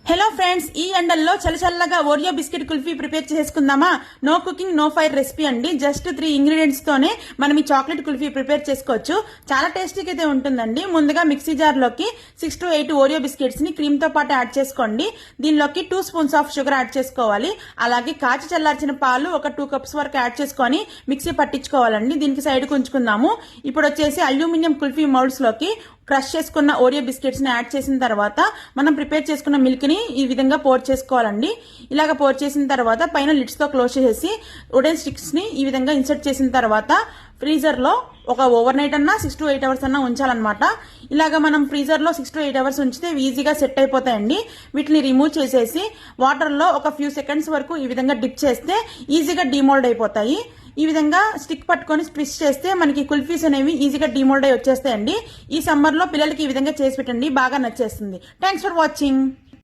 Hello friends, ఈ ఎండల్లో చల్లచల్లగా ఓరియో బిస్కెట్ కుల్ఫీ ప్రిపేర్ చేసుకుందామా? No cooking no fire recipe అండి. జస్ట్ 3 ఇంగ్రీడియంట్స్ తోనే మనం ఈ చాక్లెట్ కుల్ఫీ ప్రిపేర్ చేసుకోవచ్చు. చాలా టేస్టీగా అయితే ఉంటుందండి. ముందుగా మిక్సీ జార్ లోకి 6 to 8 ఓరియో బిస్కెట్స్ ని క్రీమ్ తో పాటు యాడ్ చేసుకోండి. దీనిలోకి 2 స్పూన్స్ ఆఫ్ షుగర్ యాడ్ చేసుకోవాలి. అలాగే కాచి చల్లార్చిన పాలు ఒక 2 కప్స్ వరకు యాడ్ చేసుకొని మిక్సీ పట్టించుకోవాలండి. దీనికి సైడ్ ఉంచుకుందాము. ఇప్పుడు వచ్చేసి అల్యూమినియం కుల్ఫీ మౌల్డ్స్ లోకి క్రష్ చేసుకున్న ఓరియో బిస్కెట్స్ ని యాడ్ చేసిన తర్వాత మనం ప్రిపేర్ చేసుకున్న మిల్క్ ని ఈ విధంగా పోర్ చేసుకోవాలండి. ఇలాగ పోర్ చేసిన తర్వాత పైన లిడ్స్ తో క్లోజ్ చేసి వుడెన్ స్టిక్స్ ని ఈ విధంగా ఇన్సర్ట్ చేసిన తర్వాత ఫ్రీజర్ లో ఒక ఓవర్ నైట్ అన్నా 6 to 8 అవర్స్ అన్నా ఉంచాలన్నమాట. ఇలాగ మనం ఫ్రీజర్ లో 6 to 8 అవర్స్ ఉంచితే ఈజీగా సెట్ అయిపోతాయండి. వీటిని రిమూవ్ చేసేసి వాటర్ లో ఒక ఫ్యూ సెకండ్స్ వరకు ఈ విధంగా డిప్ చేస్తే ఈజీగా డిమోల్డ్ అయిపోతాయి. ఈ విధంగా స్టిక్ పట్టుకొని ట్విస్ట్ చేస్తే మనకి కుల్ఫీస్ అనేవి ఈజీగా డిమోల్డ్ అయి వచ్చేస్తాయండి. ఈ సమ్మర్ లో పిల్లలకి ఈ విధంగా చేసి పెట్టండి, బాగా నచ్చేస్తుంది. Thanks for watching.